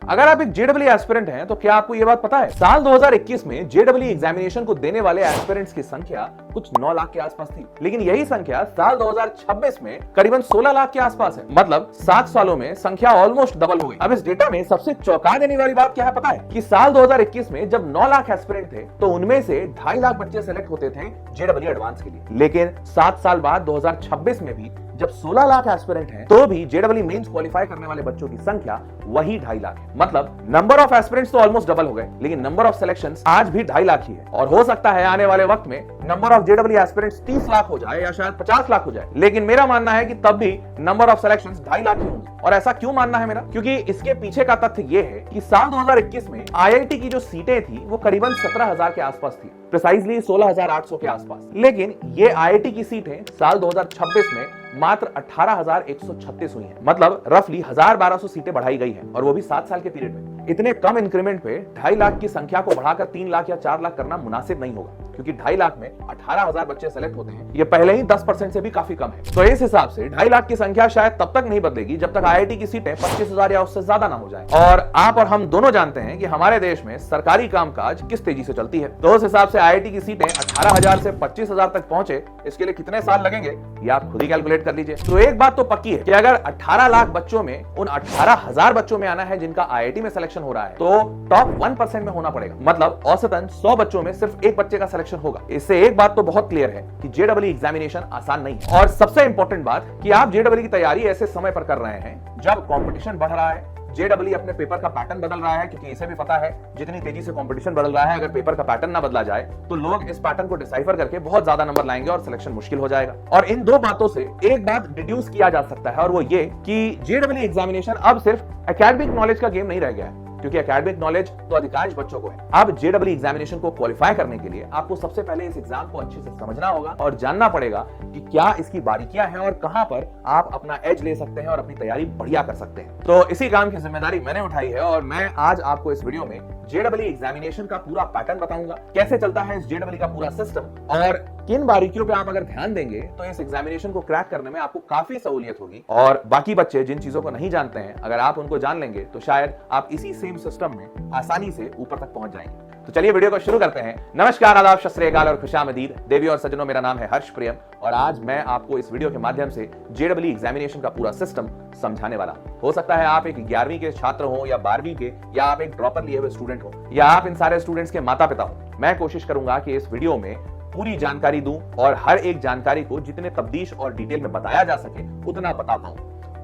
अगर आप एक जेडब्ल्यू एस्पिरेंट हैं तो क्या आपको यह बात पता है साल 2021 में जेडब्ल्यू एग्जामिनेशन को देने वाले एस्पिरेंट्स की संख्या कुछ 9 लाख के आसपास थी, लेकिन यही संख्या साल 2026 में करीबन 16 लाख के आसपास है। मतलब 7 सालों में संख्या ऑलमोस्ट डबल हो गई। अब इस डेटा में सबसे चौंका देने वाली बात क्या है पता है कि साल 2021 में जब 9 लाख एस्पिरेंट थे तो उनमें से 2.5 लाख बच्चे सेलेक्ट होते थे जेडब्ल्यू एडवांस के लिए, लेकिन 7 साल बाद 2026 में भी जब 16 लाख एस्पिरेंट हैं तो भी जेडब्ल्यू मेंस क्वालिफाई करने वाले बच्चों की संख्या वही 2.5 लाख है। मतलब नंबर ऑफ एस्पिरेंट्स तो ऑलमोस्ट डबल हो गए, लेकिन नंबर ऑफ सिलेक्शंस आज भी 2.5 लाख ही है। और हो सकता है आने वाले वक्त में number of JW aspirants 30 lakh हो जाए या शायद 50 लाख हो जाए, लेकिन मेरा मानना है कि तब भी नंबर ऑफ सिलेक्शंस 2.5 लाख ही होंगे। और ऐसा क्यों मानना है मेरा? क्योंकि इसके पीछे का तथ्य यह है कि साल 2021 में आईआईटी की जो सीटें थी वो करीबन 17,000 के आसपास थी, प्रिसाइजली 16,800 के आसपास, लेकिन ये आईआईटी की सीटें साल 2026 में मात्र 18,136 हुई हैं। मतलब रफली 1,1200 सीटें बढ़ाई गई हैं, और वो भी 7 साल के पीरियड में। इतने कम इंक्रीमेंट पे 2.5 लाख की संख्या को बढ़ाकर 3 लाख या 4 लाख करना मुनासिब नहीं होगा, क्योंकि 2.5 लाख में 18,000 बच्चे सेलेक्ट होते हैं, ये पहले ही 10% से भी काफी कम है। तो इस हिसाब से 2.5 लाख की संख्या शायद तब तक नहीं बदलेगी जब तक आईआईटी की सीटें 25,000 या उससे ज्यादा ना हो जाए। और आप और हम दोनों जानते हैं कि हमारे देश में सरकारी कामकाज किस तेजी से चलती है, तो उस हिसाब से आईआईटी की सीटें 18,000 से 25,000 तक पहुंचे, इसके लिए कितने साल लगेंगे ये आप खुद ही कैलकुलेट कर लीजिए। तो एक बात तो पक्की है कि अगर 18 लाख बच्चों में उन 18,000 बच्चों में आना है जिनका आईआईटी में सिलेक्शन हो रहा है, तो टॉप 1% में होना पड़ेगा। मतलब औसतन 100 बच्चों में सिर्फ एक बच्चे का सिलेक्शन होगा। इससे एक बात तो बहुत क्लियर है कि जेडब्ल्यू एग्जामिनेशन आसान नहीं है। और सबसे इंपॉर्टेंट बात कि आप जेडब्ल्यू की तैयारी ऐसे समय पर कर रहे हैं जब कंपटीशन बढ़ रहा है, जेडब्ल्यू अपने पेपर का पैटर्न बदल रहा है, क्योंकि इसे भी पता है जितनी तेजी से कंपटीशन बदल रहा है, अगर पेपर का पैटर्न ना बदला जाए तो लोग इस पैटर्न को डिसाइफर करके बहुत ज्यादा नंबर लाएंगे और सिलेक्शन मुश्किल हो जाएगा। और इन दो बातों से एक बात डिड्यूस किया जा सकता है, और वो ये कि जेडब्ल्यू एग्जामिनेशन अब सिर्फ एकेडमिक नॉलेज का गेम नहीं रह गया है, क्योंकि एकेडमिक नॉलेज तो अधिकांश बच्चों को है। अब जेडब्ल्यू एग्जामिनेशन को क्वालिफाई करने के लिए आपको सबसे पहले इस एग्जाम को अच्छे से समझना होगा और जानना पड़ेगा कि क्या इसकी बारीकियां हैं और कहां पर आप अपना एज ले सकते हैं और अपनी तैयारी बढ़िया कर सकते हैं। तो इसी काम की जिम्मेदारी मैंने उठाई है, और मैं आज आपको इस वीडियो में जेडब्ल्यू एग्जामिनेशन का पूरा पैटर्न बताऊंगा, कैसे चलता है इस जेडब्ल्यू का पूरा सिस्टम, और किन बारीकियों पे आप अगर ध्यान देंगे तो इस एग्जामिनेशन को क्रैक करने में आपको काफी सहूलियत होगी। और बाकी बच्चे जिन चीजों को नहीं जानते हैं, अगर आप उनको जान लेंगे तो शायद आप इसी सेम सिस्टम में आसानी से ऊपर तक पहुंच जाएंगे। तो चलिए वीडियो को शुरू करते हैं। नमस्कार, आदाब, सत श्री अकाल और खुशामदीद देवी और सज्जनों, मेरा नाम है हर्ष प्रियम, और आज मैं आपको इस वीडियो के माध्यम से जेडब्ल्यू एग्जामिनेशन का पूरा सिस्टम समझाने वाला हूं। हो सकता है आप एक 11वीं के छात्र हो या 12वीं के, या आप एक ड्रॉपर लिए हुए स्टूडेंट हो, या आप इन सारे स्टूडेंट्स के माता पिता हो। मैं कोशिश करूंगा कि इस वीडियो में पूरी जानकारी दूं और हर एक जानकारी को जितने तब्दीश और डिटेल में बताया जा सके उतना बता पाऊं।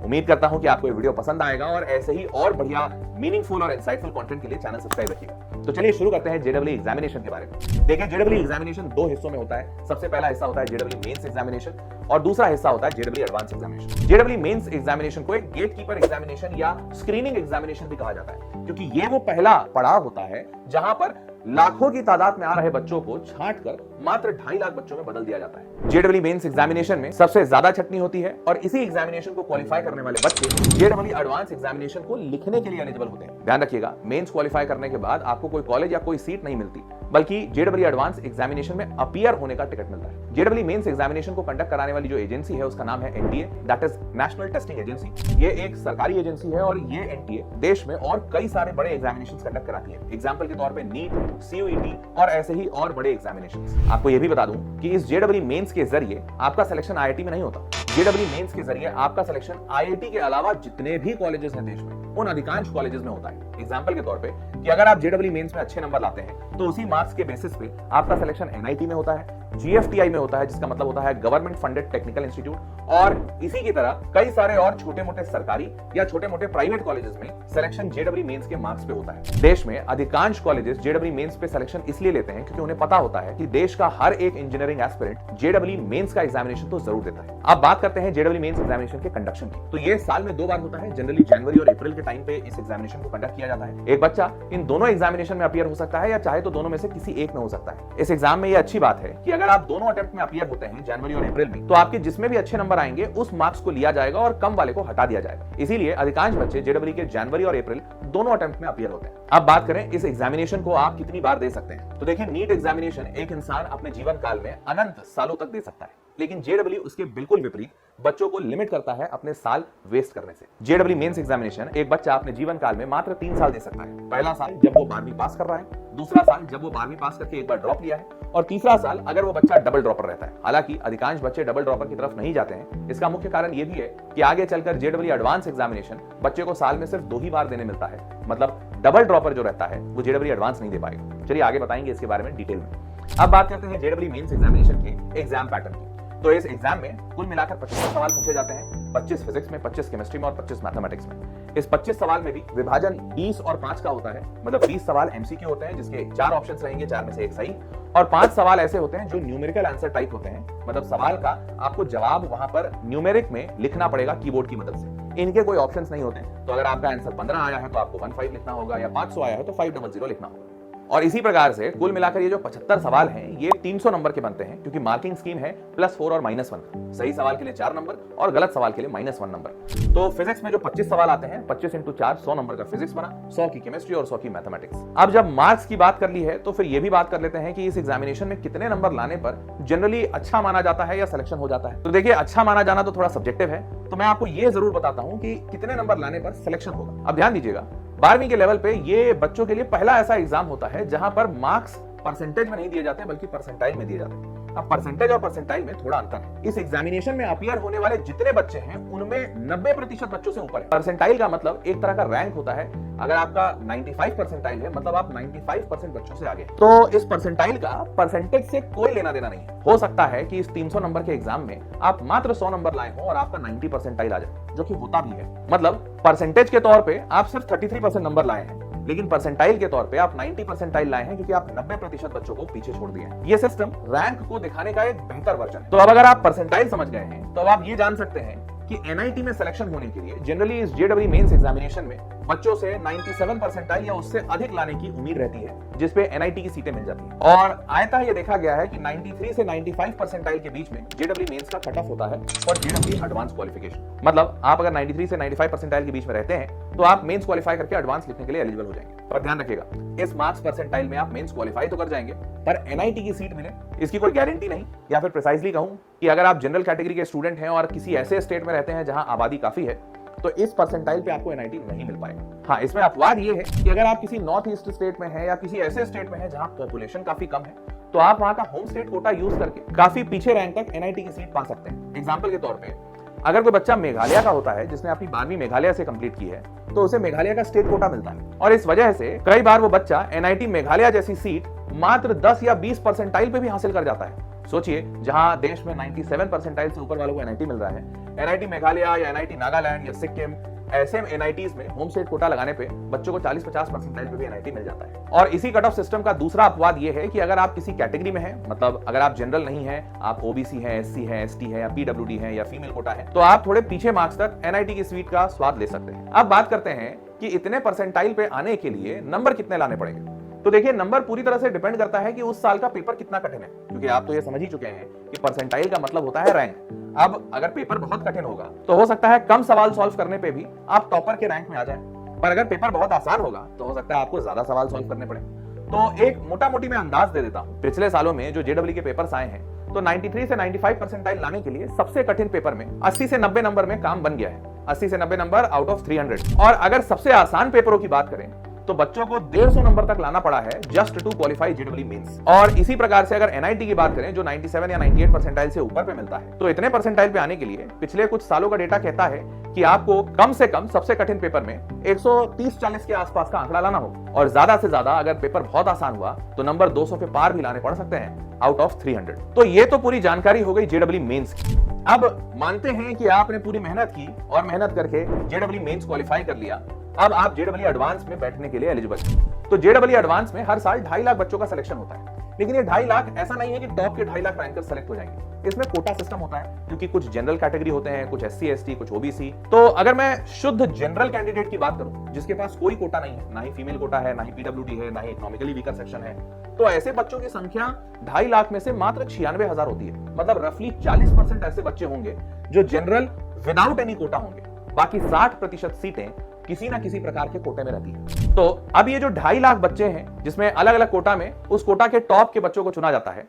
उम्मीद करता हूं कि आपको ये वीडियो पसंद आएगा, और ऐसे ही और बढ़िया मीनिंगफुल और इंसाइटफुल कंटेंट के लिए चैनल सब्सक्राइब रखिएगा। तो चलिए शुरू करते हैं जेडब्ल्यू एग्जामिनेशन के बारे में। देखिए, जेडब्ल्यू एग्जामिनेशन 2 हिस्सों में होता है। सबसे पहला हिस्सा होता है जेडब्ल्यू मेंस एग्जामिनेशन, और दूसरा हिस्सा होता है JW advance examination. JW mains examination को एक गेटकीपर एग्जामिनेशन या स्क्रीनिंग एग्जामिनेशन भी कहा जाता है, क्योंकि ये वो पहला पड़ाव होता है जहां पर लाखों की तादाद में आ रहे बच्चों को छांट कर मात्र 2.5 लाख बच्चों में बदल दिया जाता है। जेडब्ल्यू मेंस एग्जामिनेशन में सबसे ज्यादा छटनी होती है, और इसी एग्जामिनेशन को क्वालिफाई करने वाले बच्चे जेडब्ल्यू एडवांस एग्जामिनेशन को लिखने के लिए एलिजिबल होते हैं। ध्यान रखिएगा, मेंस क्वालिफाई करने के बाद आपको कोई कॉलेज या कोई सीट नहीं मिलती, बल्कि जेडब्ल्यू एडवांस एग्जामिनेशन में अपीयर होने का टिकट मिलता है। जेडब्ल्यू मेंस एग्जामिनेशन को कंडक्ट कराने वाली जो एजेंसी है उसका नाम है NTA, that is national testing agency. ये एक सरकारी एजेंसी है, और ये एनटीए देश में और कई सारे बड़े एग्जामिनेशंस कंडक्ट कराती है। एग्जांपल के तौर पे नीट, सीयूईटी और ऐसे ही और बड़े एग्जामिनेशंस। आपको ये भी बता दूं कि इस जेडब्ल्यू मेंस के जरिए आपका सिलेक्शन आईआईटी में नहीं होता। जेडब्ल्यू मेंस के जरिए आपका सिलेक्शन आईआईटी के अलावा जितने भी कॉलेजेस हैं देश में, उन अधिकांश कॉलेजेस में होता है। एग्जांपल के तौर पे कि अगर आप जेडब्ल्यू मेंस में अच्छे नंबर लाते हैं तो उसी मार्क्स के बेसिस पे आपका सिलेक्शन एनआईटी में होता है, जीएफटीआई में होता है, जिसका मतलब होता है गवर्नमेंट फंडेड टेक्निकल इंस्टीट्यूट, और इसी की तरह कई सारे और छोटे मोटे सरकारी या छोटे मोटे प्राइवेट कॉलेजेस में सिलेक्शन जेडब्ल्यू मेंस के मार्क्स पे होता है। देश में अधिकांश कॉलेजेस जेडब्ल्यू मेंस पे सिलेक्शन इसलिए लेते हैं क्योंकि उन्हें पता होता है कि देश का हर एक इंजीनियरिंग एस्पिरेंट जेडब्ल्यू मेंस का एग्जामिनेशन तो जरूर देता है। अब बात करते हैं जेडब्ल्यू मेंस एग्जामिनेशन के कंडक्शन की। तो ये साल में 2 बार होता है। जनरली जनवरी और अप्रैल के टाइम पे इस एग्जामिनेशन को कंडक्ट किया जाता है। एक बच्चा इन दोनों एग्जामिनेशन में अपीयर हो सकता है, या चाहे तो दोनों में से किसी एक में हो सकता है। इस एग्जाम में ये अच्छी बात है कि अगर आप दोनों अटेम्प्ट में अपीयर होते हैं, जनवरी और अप्रैल में, तो आपके जिसमें भी अच्छे नंबर आएंगे उस मार्क्स को लिया जाएगा और कम वाले को हटा दिया जाएगा। इसीलिए अधिकांश बच्चे जेडब्ल्यू के जनवरी और अप्रैल दोनों अटेम्प्ट में अपीयर होते हैं। अब बात करें इस एग्जामिनेशन को आप कितनी बार दे सकते हैं, तो देखिए, नीट एग्जामिनेशन एक इंसान अपने जीवन काल में अनंत सालों तक दे सकता है। लेकिन जेडब्ल्यू उसके बिल्कुल विपरीत बच्चों को लिमिट करता है अपने साल वेस्ट करने से। जेडब्ल्यू मेंस एग्जामिनेशन एक बच्चा अपने जीवन काल में मात्र 3 साल दे सकता है। पहला साल जब वो 12वीं पास कर रहा है, दूसरा साल जब वो 12वीं पास करके एक बार ड्रॉप लिया है, और तीसरा साल अगर वो बच्चा डबल ड्रॉपर रहता है। हालांकि अधिकांश बच्चे डबल ड्रॉपर की तरफ नहीं जाते हैं। इसका मुख्य कारण ये भी है कि आगे चलकर जेडब्ल्यू एडवांस एग्जामिनेशन बच्चे को साल में सिर्फ 2 ही बार देने मिलता है। मतलब डबल ड्रॉपर जो रहता है वो जेडब्ल्यू एडवांस नहीं दे पाएगा। चलिए आगे बताएंगे इसके बारे में डिटेल में। अब बात करते हैं जेडब्ल्यू मेंस एग्जामिनेशन के एग्जाम पैटर्न की। तो इस एग्जाम में कुल मिलाकर 25 सवाल पूछे जाते हैं, 25 फिजिक्स में, 25 केमिस्ट्री में और 25 मैथमेटिक्स में। इस 25 सवाल में भी विभाजन 20 और 5 का होता है। मतलब 20 सवाल एमसीक्यू होते हैं जिसके 4 ऑप्शंस रहेंगे, 4 में से एक सही, और 5 सवाल ऐसे होते हैं जो न्यूमेरिकल आंसर टाइप होते हैं। मतलब सवाल का आपको जवाब वहां पर न्यूमेरिक में लिखना पड़ेगा कीबोर्ड की मदद से। इनके कोई ऑप्शंस नहीं होते। तो अगर आपका आंसर 15 आया है तो आपको 15 लिखना होगा, या 500 आया है तो 500 लिखना होगा। और इसी प्रकार से कुल मिलाकर ये जो 75 सवाल हैं ये 300 नंबर के बनते हैं, क्योंकि मार्किंग स्कीम है +4 और -1। सही सवाल के लिए 4 नंबर और गलत सवाल के लिए -1 नंबर। तो फिजिक्स में जो 25 सवाल आते हैं, 25 × 4 100 नंबर का फिजिक्स बना, 100 की केमिस्ट्री और 100 की मैथमेटिक्स। अब जब मार्क्स की बात कर ली है तो फिर ये भी बात कर लेते हैं कि इस एग्जामिनेशन में कितने नंबर लाने पर जनरली अच्छा माना जाता है या सिलेक्शन हो जाता है। तो देखिए, अच्छा माना जाना तो थोड़ा सब्जेक्टिव है, तो मैं आपको ये जरूर बताता हूं कि कितने नंबर लाने पर सिलेक्शन होगा। अब ध्यान दीजिएगा, 12वीं के लेवल पे ये बच्चों के लिए पहला ऐसा एग्जाम होता है जहां पर मार्क्स परसेंटेज में नहीं दिए जाते बल्कि परसेंटाइल में दिए जाते हैं। अब परसेंटेज और परसेंटाइल में थोड़ा अंतर है। इस एग्जामिनेशन में अपीयर होने वाले जितने बच्चे हैं उनमें 90% बच्चों से ऊपर है। परसेंटाइल का मतलब एक तरह का रैंक होता है। अगर आपका 95 परसेंटाइल है मतलब आप 95% बच्चों से आगे। तो इस परसेंटाइल का परसेंटेज से कोई लेना देना नहीं है। हो सकता है कि इस 300 नंबर के एग्जाम में आप मात्र 100 नंबर लाए हो और आपका 90 परसेंटाइल आ जाए, जो कि होता भी है। मतलब परसेंटेज के तौर पे आप सिर्फ 33% नंबर लाए हैं, लेकिन परसेंटाइल के तौर पे आप 90 परसेंटाइल लाए हैं, क्योंकि आप 90% बच्चों को पीछे छोड़ दिए हैं। ये सिस्टम रैंक को दिखाने का एक बेहतर वर्जन है। तो अब अगर आप परसेंटाइल समझ गए हैं तो अब आप ये जान सकते हैं कि एनआईटी में सिलेक्शन होने के लिए जनरली इस जेडब्ल्यू मेंस एग्जामिनेशन में बच्चों से 97 परसेंटाइल या उससे अधिक लाने की उम्मीद रहती है, जिसपे एनआईटी की सीटें मिल जाती हैं। और आयता ये देखा गया है कि 93 से 95 परसेंटाइल के बीच में जेडब्ल्यू मेंस का कट ऑफ होता है और जेडब्ल्यू एडवांस क्वालिफिकेशन। मतलब आप अगर 93 से 95 परसेंटाइल के बीच में रहते हैं तो आप मेंस क्वालिफाई करके एडवांस लिखने के लिए एलिजिबल हो जाएंगे। और ध्यान रखिएगा, इस मार्क्स परसेंटाइल में आप मेंस क्वालिफाई तो कर जाएंगे, पर एनआईटी की सीट मिले इसकी कोई गारंटी नहीं। या फिर प्रिसाइजली कहूं कि अगर आप जनरल कैटेगरी के स्टूडेंट हैं और किसी ऐसे स्टेट में रहते हैं जहां आबादी काफी है, तो इस परसेंटाइल पे आपको एनआईटी नहीं मिल पाएगा। हाँ, इसमें अपवाद ये है कि अगर आप किसी नॉर्थ ईस्ट स्टेट में हैं या किसी ऐसे स्टेट में हैं जहां पॉपुलेशन काफी कम है, तो आप वहां का होम स्टेट कोटा यूज करके काफी पीछे रैंक तक एनआईटी की सीट पा सकते हैं। एग्जाम्पल के तौर पे अगर कोई बच्चा मेघालय का होता है जिसने अपनी 12वीं मेघालय से कंप्लीट की है, तो उसे मेघालय का स्टेट कोटा मिलता है, और इस वजह से कई बार वो बच्चा एनआईटी मेघालय जैसी सीट मात्र 10 या 20 परसेंटाइल पे भी हासिल कर जाता है। सोचिए, जहां देश में 97 परसेंटाइल से ऊपर वालों को एनआईटी मिल रहा है, एनआईटी मेघालय या एनआईटी नागालैंड या सिक्किम, ऐसे एनआईटीज में होम स्टेट कोटा लगाने पे बच्चों को 40-50 परसेंटाइल पे भी एनआईटी मिल जाता है। और इसी कट ऑफ सिस्टम का दूसरा अपवाद ये है कि अगर आप किसी कैटेगरी में हैं, मतलब अगर आप जनरल नहीं हैं, आप ओबीसी हैं, एससी हैं, एसटी हैं या पीडब्ल्यूडी हैं या फीमेल कोटा है, तो आप थोड़े पीछे मार्क्स तक एनआईटी की सीट का स्वाद ले सकते हैं। अब बात करते हैं कि इतने परसेंटाइल पे आने के लिए नंबर कितने लाने पड़ेंगे। तो देखिए, नंबर पूरी तरह से डिपेंड करता है कि उस साल का पेपर कितना कठिन है, क्योंकि आप तो ये समझ ही चुके हैं कि परसेंटाइल का मतलब होता है रैंक। अब अगर पेपर बहुत कठिन होगा तो हो सकता है कम सवाल सॉल्व करने पे भी आप टॉपर के रैंक में आ जाएं, पर अगर पेपर बहुत आसान होगा तो हो सकता है आपको ज्यादा सवाल सॉल्व करने पड़े। तो एक मोटा मोटी मैं अंदाज दे देता हूं, पिछले सालों में जो जेडब्ल्यू के पेपर्स आए हैं, तो 93 से 95 परसेंटाइल लाने के लिए सबसे कठिन पेपर में 80 से 90 नंबर में काम बन गया है। 80 से 90 नंबर आउट ऑफ 300। और अगर सबसे आसान पेपरों की बात करें तो बच्चों को 150 नंबर तक लाना पड़ा है जस्ट टू क्वालिफाई जेडब्ल्यू मेंस। और इसी प्रकार से अगर एनआईटी की बात करें जो 97 या 98 परसेंटाइल से ऊपर पे मिलता है, तो इतने परसेंटाइल पे आने के लिए पिछले कुछ सालों का डेटा कहता है कि आपको कम से कम सबसे कठिन पेपर में 130-40 के आसपास का आंकड़ा लाना हो, और ज्यादा से ज्यादा अगर पेपर बहुत आसान हुआ तो नंबर 200 के पार भी लाने पड़ सकते हैं आउट ऑफ 300। तो ये तो पूरी जानकारी हो गई जेडब्ल्यू मेंस की। अब मानते हैं कि आपने पूरी मेहनत की और मेहनत करके जेडब्ल्यू मेंस क्वालिफाई कर लिया। अब आप जेडब्ल्यू एडवांस में बैठने के लिए एलिजिबल हैं। तो जेडब्ल्यू एडवांस में हर साल 2.5 लाख बच्चों का सिलेक्शन होता है, लेकिन ये 2.5 लाख ऐसा नहीं है कि टॉप के 2.5 लाख रैंकर सेलेक्ट हो जाएंगे। इसमें कोटा सिस्टम होता है, क्योंकि कुछ जनरल कैटेगरी होते हैं, कुछ एससी एसटी, कुछ ओबीसी। तो अगर मैं शुद्ध जनरल कैंडिडेट की बात करूं जिसके पास कोई कोटा नहीं है, ना ही फीमेल कोटा है, ना ही पीडब्ल्यूडी है, ना ही इकोनॉमिकली वीकर सेक्शन है, तो ऐसे बच्चों की संख्या 2.5 लाख में से मात्र 96,000 होती है। मतलब रफली 40% ऐसे बच्चे होंगे जो जनरल विदाउट एनी कोटा होंगे। बाकी 60% सीटें किसी ना किसी प्रकार के कोटे में रहती है। तो अब ये जो 2.5 लाख बच्चे हैं जिसमें अलग अलग कोटा में उस कोटा के टॉप के बच्चों को चुना जाता है,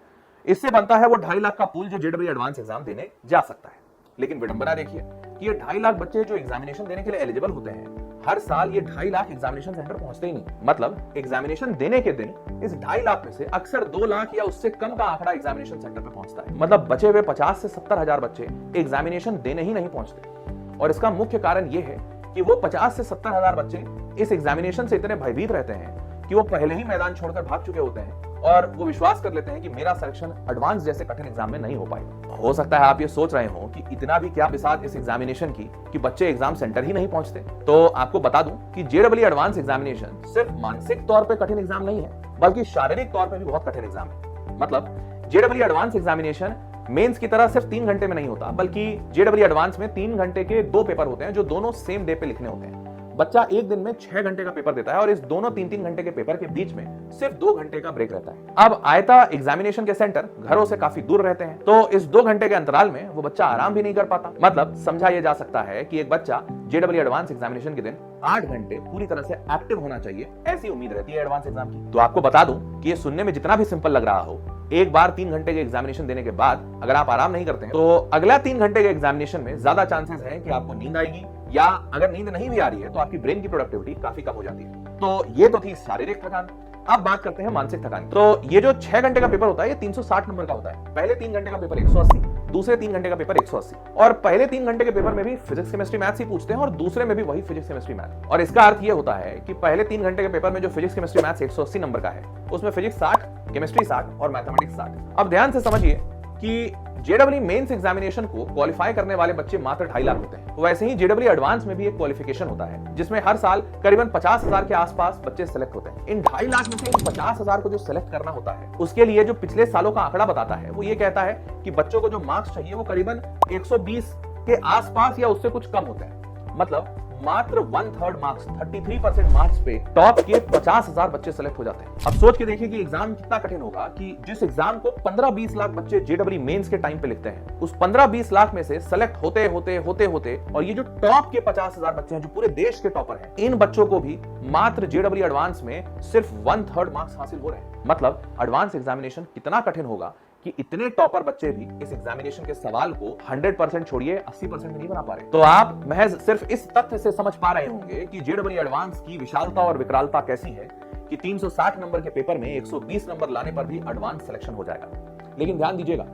इससे बनता है वो 2.5 लाख का पूल जो जेडब्ल्यू एडवांस एग्जाम देने जा सकता है। लेकिन विडंबना देखिए कि ये 2.5 लाख बच्चे जो एग्जामिनेशन देने के लिए एलिजिबल होते हैं, हर साल ये 2.5 लाख एग्जामिनेशन सेंटर पहुंचते ही नहीं। मतलब एग्जामिनेशन देने के दिन इस 2.5 लाख में से अक्सर 2 लाख या उससे कम का आंकड़ा एग्जामिनेशन सेंटर पे पहुंचता है। मतलब बचे हुए 50 से 70 हजार बच्चे एग्जामिनेशन देने ही नहीं पहुंचते। और इसका मुख्य कारण ये है कि वो 50 से 70 हजार बच्चे इस एग्जामिनेशन से इतने भयभीत रहते हैं कि वो पहले ही मैदान छोड़कर भाग चुके होते हैं और वो विश्वास कर लेते हैं कि मेरा सिलेक्शन एडवांस जैसे कठिन एग्जाम में नहीं हो पाएगा। हो सकता है आप ये सोच रहे हो कि इतना भी क्या बिसात इस एग्जामिनेशन की कि बच्चे एग्जाम सेंटर ही नहीं पहुंचते। तो आपको बता दूं कि जेडब्ल्यू एडवांस एग्जामिनेशन सिर्फ मानसिक तौर पे कठिन एग्जाम नहीं है, बल्कि शारीरिक तौर पे भी बहुत कठिन एग्जाम है। मतलब जेडब्ल्यू एडवांस एग्जामिनेशन मेंस की तरह सिर्फ 3 घंटे में नहीं होता, बल्कि जेडब्ल्यू एडवांस में 3 घंटे के 2 पेपर होते हैं जो दोनों सेम डे पे लिखने होते हैं। बच्चा एक दिन में 6 घंटे का पेपर देता है और इस दोनों 3-3 घंटे के पेपर के बीच में सिर्फ 2 घंटे का ब्रेक रहता है। अब आयता एग्जामिनेशन के सेंटर घरों से काफी दूर रहते हैं, तो इस 2 घंटे के अंतराल में वो बच्चा आराम भी नहीं कर पाता। मतलब समझा यह जा सकता है कि एक बच्चा जेडब्ल्यू एडवांस एग्जामिनेशन के दिन 8 घंटे पूरी तरह से एक्टिव होना चाहिए, ऐसी उम्मीद रहती है एडवांस एग्जाम की। तो आपको बता दूं कि ये सुनने में जितना भी सिंपल लग रहा हो, एक बार 3 घंटे के एग्जामिनेशन देने के बाद अगर आप आराम नहीं करते हैं तो अगला 3 घंटे के एग्जामिनेशन में ज्यादा चांसेस है कि आपको नींद आएगी, या अगर नींद नहीं भी आ रही है तो आपकी ब्रेन की प्रोडक्टिविटी काफी कम हो जाती है। तो ये तो थी शारीरिक थकान। अब बात करते हैं मानसिक थकान। तो ये जो 6 घंटे का पेपर होता है ये 360 नंबर का होता है। पहले 3 घंटे का पेपर 180, दूसरे 3 घंटे का पेपर 180। और पहले 3 घंटे के पेपर में भी फिजिक्स केमिस्ट्री मैथ्स ही पूछते हैं और दूसरे में भी वही फिजिक्स केमिस्ट्री मैथ्स। और इसका अर्थ ये होता है कि पहले 3 घंटे के पेपर में जो फिजिक्स केमिस्ट्री मैथ्स 180 नंबर का है, उसमें फिजिक्स 60, केमिस्ट्री 60 और मैथमेटिक्स 60। अब ध्यान से समझिए कि जेडब्ल्यू मेंस एग्जामिनेशन को क्वालिफाई करने वाले बच्चे मात्र 2.5 लाख होते हैं। वैसे ही जेडब्ल्यू एडवांस में भी एक क्वालिफिकेशन होता है जिसमें हर साल करीबन 50,000 के आसपास बच्चे सेलेक्ट होते हैं। इन 2.5 लाख में से इन 50,000 को जो सेलेक्ट करना होता है, उसके लिए जो पिछले सालों का आंकड़ा बताता है वो ये कहता है कि बच्चों को जो मार्क्स चाहिए वो करीबन 120 के आसपास या उससे कुछ कम होते हैं। मतलब मात्र 1/3 मार्क्स, 33% मार्क्स पे टॉप के 50,000 बच्चे सेलेक्ट हो जाते हैं। अब सोच के देखिए कि एग्जाम कितना कठिन होगा कि जिस एग्जाम को 15-20 लाख बच्चे जेडब्ल्यू मेंस के टाइम पे लिखते हैं, उस 15-20 लाख में से सेलेक्ट होते और ये जो टॉप के 50,000 बच्चे हैं जो पूरे देश के टॉपर हैं, इन बच्चों को भी मात्र जेडब्ल्यू एडवांस में सिर्फ 1/3 मार्क्स हासिल हो रहे हैं। मतलब एडवांस एग्जामिनेशन कितना कठिन होगा कि इतने टॉपर बच्चे भी इस एग्जामिनेशन के सवाल को 100% छोड़िए 80% में नहीं बना पा रहे। तो आप महज सिर्फ इस तथ्य से समझ पा रहे होंगे कि जेडब्ल्यू एडवांस की विशालता और विकरालता कैसी है कि 360 नंबर के पेपर में 120 नंबर लाने पर भी एडवांस सिलेक्शन हो जाएगा। लेकिन ध्यान दीजिएगा,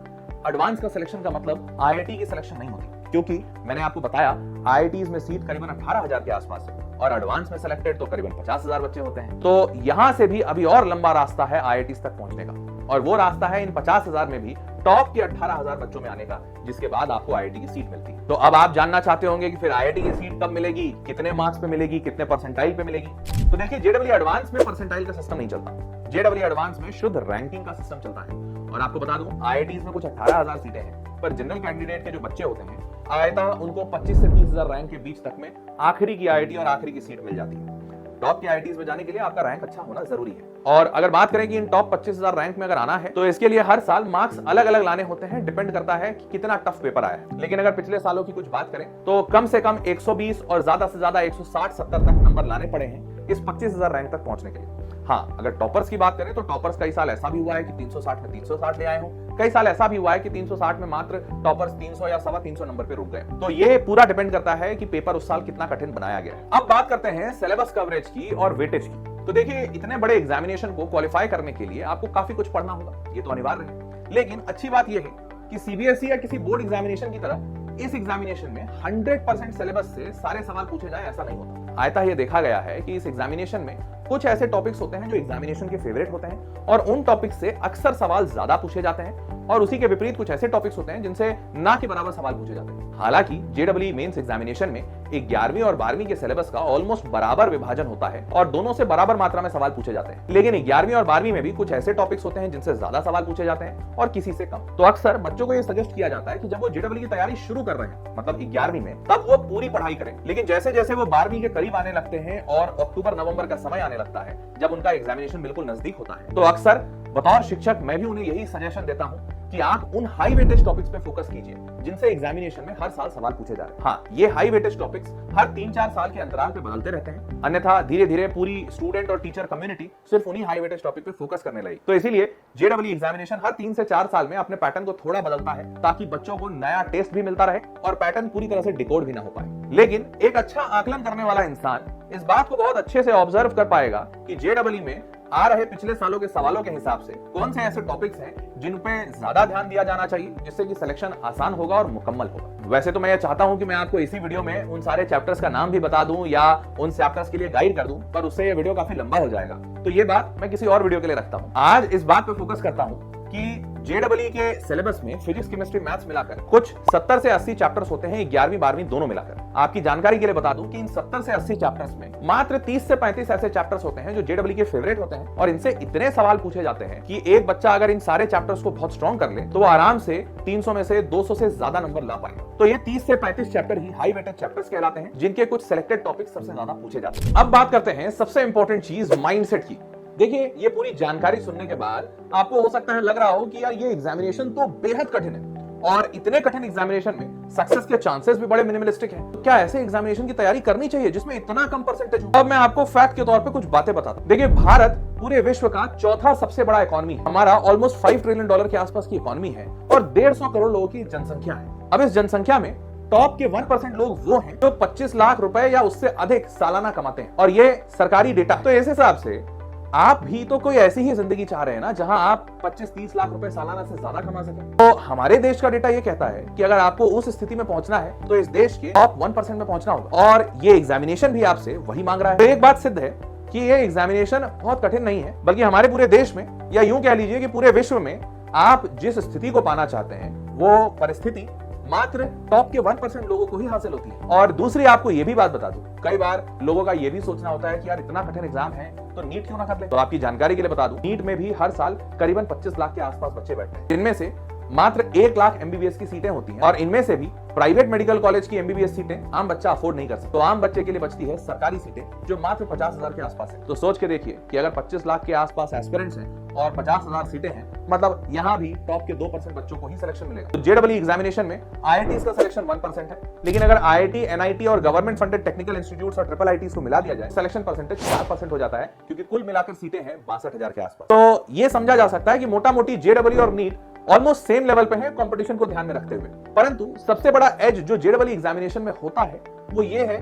एडवांस का सिलेक्शन का मतलब आईआईटी की सिलेक्शन नहीं होती, क्योंकि मैंने आपको बताया आईआईटीज में सीट करीबन 18,000 के आसपास है और एडवांस में सिलेक्टेड तो करीबन 50,000 बच्चे होते हैं। तो यहां से भी अभी और लंबा रास्ता है आईआईटीज तक पहुंचने का, और वो रास्ता है इन 50,000 में भी टॉप के 18,000 बच्चों में आने का, जिसके बाद आपको आईआईटी की सीट मिलती है। तो अब आप जानना चाहते होंगे कि फिर आईआईटी की सीट कब मिलेगी, कितने मार्क्स पे मिलेगी, कितने परसेंटाइल पे मिलेगी। तो देखिए, जेडब्ल्यू एडवांस में परसेंटाइल का सिस्टम नहीं चलता। जेडब्ल्यू एडवांस में शुद्ध रैंकिंग का सिस्टम चलता है। और आपको बता दूं, आईआईटीज में कुछ 18,000 सीटें हैं, पर जनरल कैंडिडेट के जो बच्चे होते हैं, आयता उनको 25 से 30,000 रैंक के बीच तक में आखिरी की आईआईटी और आखिरी की सीट मिल जाती है। टॉप की आईआईटीज में जाने के लिए आपका रैंक अच्छा होना जरूरी है। और अगर बात करें कि इन टॉप 25,000 रैंक में अगर आना है तो इसके लिए हर साल मार्क्स अलग अलग लाने होते हैं, डिपेंड करता है कि कितना टफ पेपर आया है। लेकिन अगर पिछले सालों की कुछ बात करें तो कम से कम 120 और ज्यादा से ज्यादा 160-70 तक नंबर लाने पड़े हैं इस 25,000 रैंक तक पहुंचने के लिए। हाँ, अगर टॉपर्स की बात करें तो टॉपर्स कई साल ऐसा भी हुआ है कि 360 में 360 ले आए हो, कई साल ऐसा भी हुआ है कि 360 में मात्र टॉपर्स 300 या 350 नंबर पे रुक गए। तो ये पूरा डिपेंड करता है कि पेपर उस साल कितना कठिन बनाया गया है। अब बात करते हैं सिलेबस कवरेज की और वेटेज की। तो देखिए, इतने बड़े एग्जामिनेशन को क्वालिफाई करने के लिए आपको काफी कुछ पढ़ना होगा, ये तो अनिवार्य है। लेकिन अच्छी बात यह है कि सीबीएसई या किसी बोर्ड एग्जामिनेशन की तरह इस एग्जामिनेशन में 100% सिलेबस से सारे सवाल पूछे जाए ऐसा नहीं होता। आयता ये देखा गया है कि इस एग्जामिनेशन में कुछ ऐसे टॉपिक्स होते हैं जो एग्जामिनेशन के फेवरेट होते हैं और उन टॉपिक्स से अक्सर सवाल ज्यादा पूछे जाते हैं, और उसी के विपरीत कुछ ऐसे टॉपिक्स होते हैं जिनसे ना के बराबर सवाल पूछे जाते हैं। हालांकि जेडब्ल्यू मेंस एग्जामिनेशन में 11वीं और 12वीं के सिलेबस का ऑलमोस्ट बराबर विभाजन होता है और दोनों से बराबर मात्रा में सवाल पूछे जाते हैं। लेकिन 11वीं और 12वीं में भी कुछ ऐसे टॉपिक्स होते हैं जिनसे ज्यादा सवाल पूछे जाते हैं और किसी से कम। तो अक्सर बच्चों को यह सजेस्ट किया जाता है कि जब वो जेडब्ल्यू की तैयारी शुरू कर रहे हैं, मतलब 11वीं में, तब वो पूरी पढ़ाई करें। लेकिन जैसे जैसे वो 12वीं के करीब आने लगते हैं और अक्टूबर-नवंबर का समय आने लगता है, जब उनका एग्जामिनेशन बिल्कुल नजदीक होता है, तो अक्सर बतौर शिक्षक मैं भी उन्हें यही सजेशन देता हूं कि आप उन हाई वेटेज टॉपिक्स पे फोकस कीजिए जिनसे एग्जामिनेशन में हर साल सवाल पूछे जा रहे हैं। हाँ, ये हाई वेटेज टॉपिक्स हर 3-4 साल के अंतराल पे बदलते रहते हैं, अन्यथा धीरे धीरे पूरी स्टूडेंट और टीचर कम्युनिटी सिर्फ उन्हीं हाई वेटेज टॉपिक पे फोकस करने लगी। तो इसीलिए जेडब्ल्यू एग्जामिनेशन हर 3 से 4 साल में अपने पैटर्न को थोड़ा बदलता है ताकि बच्चों को नया टेस्ट भी मिलता रहे और पैटर्न पूरी तरह से डिकोड भी ना हो पाए। लेकिन एक अच्छा आकलन करने वाला इंसान इस बात को बहुत अच्छे से ऑब्जर्व कर पाएगा कि जेडब्ल्यू में आ रहे पिछले सालों के सवालों के हिसाब से कौन से ऐसे टॉपिक्स हैं जिन पे ज्यादा ध्यान दिया जाना चाहिए, जिससे कि सिलेक्शन आसान होगा और मुकम्मल होगा। वैसे तो मैं ये चाहता हूं कि मैं आपको इसी वीडियो में उन सारे चैप्टर्स का नाम भी बता दूं या उन चैप्टर्स के लिए गाइड कर दूं, पर उससे ये वीडियो काफी लंबा हो जाएगा, तो ये बात मैं किसी और वीडियो के लिए रखता हूं। आज इस बात पे फोकस करता हूं कि जेडब्ल्यू के सिलेबस में फिजिक्स, केमिस्ट्री, मैथ्स मिलाकर कुछ 70 से 80 चैप्टर्स होते हैं 11वीं 12वीं दोनों मिलाकर। आपकी जानकारी के लिए बता दूं कि इन 70 से 80 चैप्टर्स में मात्र 30 से 35 ऐसे चैप्टर्स होते हैं जो जेडब्ल्यू के फेवरेट होते हैं और इनसे इतने सवाल पूछे जाते हैं कि एक बच्चा अगर इन सारे चैप्टर्स को बहुत स्ट्रॉन्ग कर ले तो वो आराम से 300 में से 200 से ज्यादा नंबर ला पाएगा। तो ये 30 से 35 चैप्टर ही हाई वेटेड चैप्टर्स कहलाते हैं जिनके कुछ सिलेक्टेड टॉपिक सबसे ज्यादा पूछे जाते हैं। अब बात करते हैं सबसे इंपॉर्टेंट चीज माइंडसेट की। देखिए, ये पूरी जानकारी सुनने के बाद आपको हो सकता है लग रहा हो कि यार ये एग्जामिनेशन तो बेहद कठिन है और इतने कठिन एग्जामिनेशन में सक्सेस के चांसेस भी बड़े मिनिमलिस्टिक हैं। तो क्या ऐसे एग्जामिनेशन की तैयारी करनी चाहिए जिसमें इतना कम परसेंटेज हो? अब मैं आपको फैक्ट के तौर पे कुछ बातें बताता हूं। देखिए, भारत पूरे विश्व का चौथा सबसे बड़ा इकोनॉमी है। हमारा ऑलमोस्ट $5 ट्रिलियन के आसपास की इकोनॉमी है और 150 करोड़ लोगों की जनसंख्या है। अब इस जनसंख्या में टॉप के 1% लोग वो हैं जो 25 लाख रुपए या उससे अधिक सालाना कमाते हैं और ये सरकारी डेटा। तो इस हिसाब से आप भी तो कोई ऐसी ही जिंदगी चाह रहे हैं ना जहां आप 25-30 लाख रुपए सालाना से ज्यादा कमा सकें। तो हमारे देश का डेटा ये कहता है कि अगर आपको उस स्थिति में पहुंचना है तो इस देश के टॉप 1% में पहुंचना होगा और ये एग्जामिनेशन भी आपसे वही मांग रहा है। तो एक बात सिद्ध है कि ये एग्जामिनेशन बहुत कठिन नहीं है, बल्कि हमारे पूरे देश में या यूं कह लीजिए कि पूरे विश्व में आप जिस स्थिति को पाना चाहते हैं वो परिस्थिति मात्र टॉप के 1% लोगों को ही हासिल होती है। और दूसरी आपको ये भी बात बता दूं, कई बार लोगों का ये भी सोचना होता है कि यार इतना कठिन एग्जाम है तो नीट क्यों ना कर ले। तो आपकी जानकारी के लिए बता दूं, नीट में भी हर साल करीबन 25 लाख के आसपास बच्चे बैठते हैं, जिनमें से मात्र 1 लाख एमबीबीएस की सीटें होती हैं और इनमें से भी प्राइवेट मेडिकल कॉलेज की एमबीबीएस सीटें आम बच्चा अफोर्ड नहीं कर सकता। तो आम बच्चे के लिए बचती है सरकारी सीटें जो मात्र 50,000 के आसपास है। तो सोच के देखिए कि अगर 25 लाख के आसपास एस्पिरेंट्स हैं और 50,000 सीटें हैं, मतलब यहाँ भी टॉप के 2% बच्चों को ही सिलेक्शन मिलेगा। तो जेडब्ल्यू एग्जामिनेशन में आईआईटीज का सिलेक्शन 1% है, लेकिन अगर आईआईटी, एनआईटी और गवर्नमेंट फंडेड टेक्निकल इंस्टीट्यूट्स और ट्रिपल आईटीज को मिला दिया जाए, सिलेक्शन परसेंटेज 4% हो जाता है, क्योंकि कुल मिलाकर सीटें हैं 62,000 के आसपास। तो ये समझा जा सकता है कि मोटा मोटी जेडब्ल्यू और नीट ऑलमोस्ट सेम लेवल पे है कंपटीशन को ध्यान में रखते हुए। परंतु सबसे बड़ा एज जो जेडब्ल्यू एग्जामिनेशन में होता है वो ये है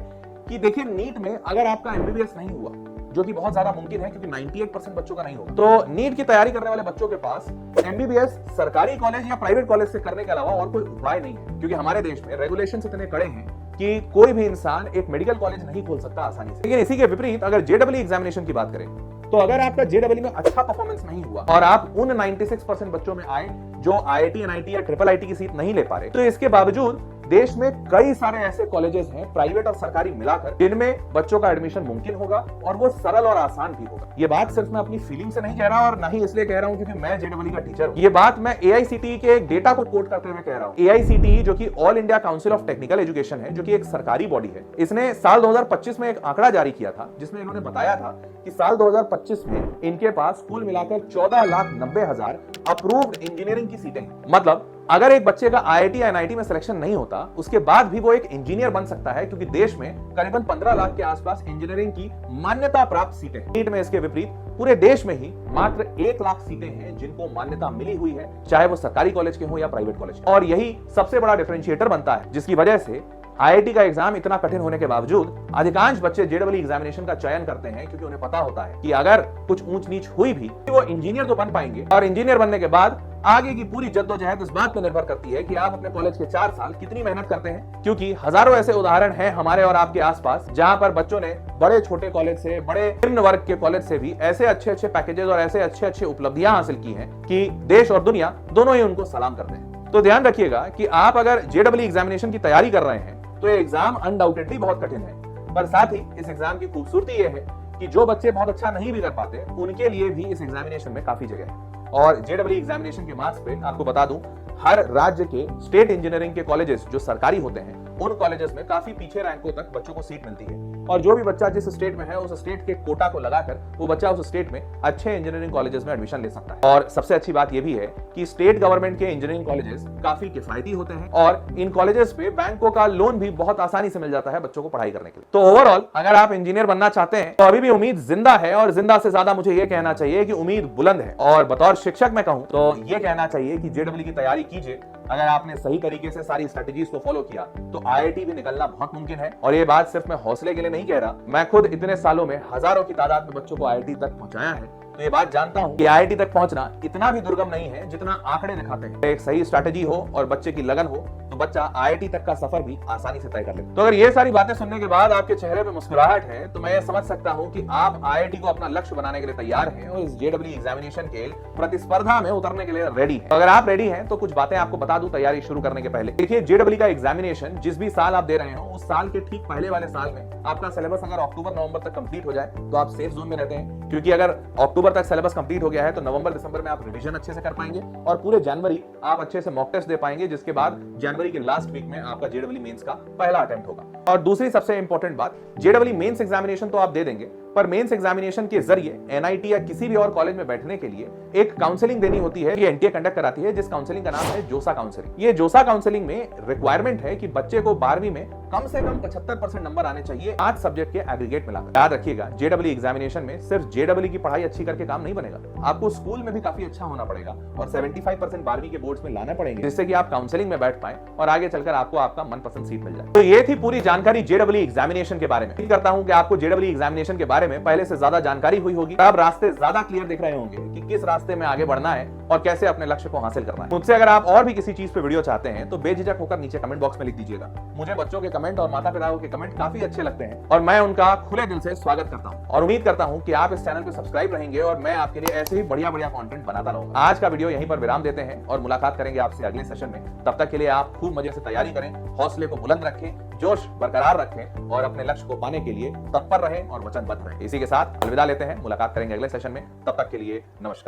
कि देखिए, नीट में अगर आपका एमबीबीएस नहीं हुआ, जो कि बहुत ज्यादा मुमकिन है क्योंकि 98% बच्चों का नहीं होगा, तो नीट की तैयारी करने वाले बच्चों के पास एमबीबीएस सरकारी कॉलेज या प्राइवेट कॉलेज से करने के अलावा और कोई उपाय नहीं है, क्योंकि हमारे देश में रेगुलेशंस इतने कड़े हैं कि कोई भी इंसान एक मेडिकल कॉलेज नहीं खोल सकता आसानी से। लेकिन इसी के विपरीत अगर जेडब्ल्यू एग्जामिनेशन की बात करें तो अगर आपका जेडब्ल्यू में अच्छा परफॉर्मेंस नहीं हुआ और आप उन 96% बच्चों में आए जो आईआईटी, एनआईटी या ट्रिपल आईटी की सीट नहीं ले पा रहे, तो इसके बावजूद देश में कई सारे ऐसे कॉलेजेस हैं प्राइवेट और सरकारी मिलाकर जिनमें बच्चों का एडमिशन मुमकिन होगा और वो सरल और आसान भी होगा। ये बात सिर्फ मैं अपनी फीलिंग से नहीं कह रहा और ना ही इसलिए कह रहा हूं क्योंकि मैं जेडब्ल्यू का टीचर हूं। ये बात मैं एआईसीटीई के एक डेटा को कोट करते हुए कह रहा हूं। एआईसीटीई जो कि all India council of technical education है, जो कि एक सरकारी बॉडी है, इसने साल 2025 में एक आंकड़ा जारी किया था जिसमें इन्होंने बताया था कि साल 2025 में इनके पास कुल मिलाकर 14,90,000 अप्रूव्ड इंजीनियरिंग की सीटें हैं। मतलब अगर एक बच्चे का आईआईटी या एनआईटी में सिलेक्शन नहीं होता, उसके बाद भी वो एक इंजीनियर बन सकता है, क्योंकि देश में करीबन 15 लाख के आसपास इंजीनियरिंग की मान्यता प्राप्त सीटें हैं। नीट में इसके विपरीत पूरे देश में ही मात्र 1 लाख सीटें हैं जिनको मान्यता मिली हुई है, चाहे वो सरकारी कॉलेज के हो या प्राइवेट कॉलेज। और यही सबसे बड़ा डिफरेंशिएटर बनता है, जिसकी वजह से आईआईटी का एग्जाम इतना कठिन होने के बावजूद अधिकांश बच्चे जेडब्ल्यू एग्जामिनेशन का चयन करते हैं, क्योंकि उन्हें पता होता है कि अगर कुछ ऊंच नीच हुई भी तो वो इंजीनियर तो बन पाएंगे और इंजीनियर बनने के बाद आगे की पूरी जद्दोजहद इस बात पर निर्भर करती है कि आप अपने कॉलेज के 4 साल कितनी मेहनत करते हैं। क्योंकि हजारों ऐसे उदाहरण हैं हमारे और आपके आसपास जहां पर बच्चों ने बड़े छोटे कॉलेज से, बड़े निम्न वर्ग के कॉलेज से भी ऐसे अच्छे पैकेजेस और ऐसे अच्छे उपलब्धियां हासिल की हैं कि देश और दुनिया दोनों ही उनको सलाम करते हैं। तो ध्यान रखिएगा कि आप अगर जेडब्ल्यू एग्जामिनेशन की तैयारी कर रहे हैं तो ये एग्जाम अनडाउटेडली बहुत कठिन है, पर साथ ही इस एग्जाम की खूबसूरती ये है कि जो बच्चे बहुत अच्छा नहीं भी कर पाते उनके लिए भी इस एग्जामिनेशन में काफी जगह है। और जेडब्ल्यू एग्जामिनेशन के मार्क्स पे आपको बता दूं, हर राज्य के स्टेट इंजीनियरिंग के कॉलेजेस जो सरकारी होते हैं, उन कॉलेजेस में काफी पीछे रैंकों तक बच्चों को सीट मिलती है। और जो भी बच्चा जिस स्टेट में है, उस स्टेट के कोटा को लगाकर वो बच्चा उस स्टेट में अच्छे इंजीनियरिंग कॉलेजेस में एडमिशन ले सकता है। और सबसे अच्छी बात यह भी है कि स्टेट गवर्नमेंट के इंजीनियरिंग कॉलेजेस काफी किफायती होते हैं और इन कॉलेजेस पे बैंकों का लोन भी बहुत आसानी से मिल जाता है बच्चों को पढ़ाई करने के लिए। तो ओवरऑल अगर आप इंजीनियर बनना चाहते हैं तो अभी भी उम्मीद जिंदा है, और जिंदा से ज्यादा मुझे यह कहना चाहिए कि उम्मीद बुलंद है। और बतौर शिक्षक मैं कहूं तो यह कहना चाहिए कि जेडब्ल्यू की तैयारी कीजिए। अगर आपने सही तरीके से सारी स्ट्रेटेजीज को फॉलो किया तो आईआईटी भी निकलना बहुत मुमकिन है। और ये बात सिर्फ मैं हौसले के लिए नहीं कह रहा, मैं खुद इतने सालों में हजारों की तादाद में बच्चों को आईआईटी तक पहुंचाया है, तो ये बात जानता हूं कि आईआईटी तक पहुंचना इतना भी दुर्गम नहीं है जितना आंकड़े दिखाते हैं। एक सही स्ट्रेटेजी हो और बच्चे की लगन हो तो बच्चा आईआईटी तक का सफर भी आसानी से तय कर लेता है। तो अगर ये सारी बातें सुनने के बाद आपके चेहरे पे मुस्कुराहट है तो मैं ये समझ सकता हूं कि आप आईआईटी को अपना लक्ष्य बनाने के लिए तैयार हैं और इस जेडब्ल्यू एग्जामिनेशन के प्रतिस्पर्धा में उतरने के लिए रेडी हैं। तो अगर आप रेडी हैं तो कुछ बातें आपको बता दूं तैयारी शुरू करने के पहले। देखिए, जेडब्ल्यू का एग्जामिनेशन जिस भी साल आप दे रहे हो, उस साल के ठीक पहले वाले साल में आपका सिलेबस अगर अक्टूबर नवंबर तक कंप्लीट हो जाए तो आप सेफ जोन में रहते हैं, क्योंकि अगर अक्टूबर तक सिलेबस कंप्लीट हो गया है तो नवंबर दिसंबर में आप रिवीजन अच्छे से कर पाएंगे और पूरे जनवरी आप अच्छे से मॉक टेस्ट दे पाएंगे, जिसके बाद जनवरी के लास्ट वीक में आपका जेडब्ल्यू मेंस का पहला अटेम्प्ट होगा। और दूसरी सबसे इंपॉर्टेंट बात, जेडब्ल्यू मेंस एग्जामिनेशन तो आप दे देंगे, पर मेंस एग्जामिनेशन के जरिए एनआईटी या किसी भी और कॉलेज में बैठने के लिए एक काउंसलिंग देनी होती है। ये एनटीए कंडक्ट कराती है, जिस काउंसलिंग का नाम है जोसा काउंसलिंग। ये जोसा काउंसलिंग में रिक्वायरमेंट है कि बच्चे को 12वीं में कम से कम 75% नंबर आने चाहिए 8 सब्जेक्ट के एग्रीगेट मिलाकर। याद रखिएगा, जेडब्ल्यू एग्जामिनेशन में सिर्फ जेडब्ल्यू की पढ़ाई अच्छी करके काम नहीं बनेगा, आपको स्कूल में भी काफी अच्छा होना पड़ेगा और 75% 12वीं के बोर्ड्स में लाना पड़ेंगे, जिससे कि आप काउंसलिंग में बैठ पाए और आगे चलकर आपको आपका मनपसंद सीट मिल जाए। तो ये थी पूरी जानकारी जेडब्ल्यू एग्जामिनेशन के बारे में। उम्मीद करता हूं कि आपको जेडब्ल्यू एग्जामिनेशन के बारे में पहले से ज्यादा जानकारी हुई होगी। अब रास्ते ज्यादा क्लियर दिख रहे होंगे कि किस रास्ते में आगे बढ़ना है और कैसे अपने लक्ष्य को हासिल करना है। मुझसे अगर आप और भी किसी चीज पे वीडियो चाहते हैं तो बेझिझक होकर नीचे कमेंट बॉक्स में लिख दीजिएगा। मुझे बच्चों के कमेंट और माता पिताओं के कमेंट काफी अच्छे लगते हैं और मैं उनका खुले दिल से स्वागत करता हूं और उम्मीद करता हूं कि आप इस चैनल पे सब्सक्राइब रहेंगे और मैं आपके लिए ऐसे ही बढ़िया बढ़िया कंटेंट बनाता रहूंगा। आज का वीडियो यहीं पर विराम देते हैं और मुलाकात करेंगे आपसे अगले सेशन में। तब तक के लिए आप खूब मजे से तैयारी करें, हौसले को बुलंद रखें, जोश बरकरार रखें और अपने लक्ष्य को पाने के लिए तत्पर रहें और वचनबद्ध रहें। इसी के साथ अलविदा लेते हैं, मुलाकात करेंगे अगले सेशन में। तब तक के लिए नमस्कार।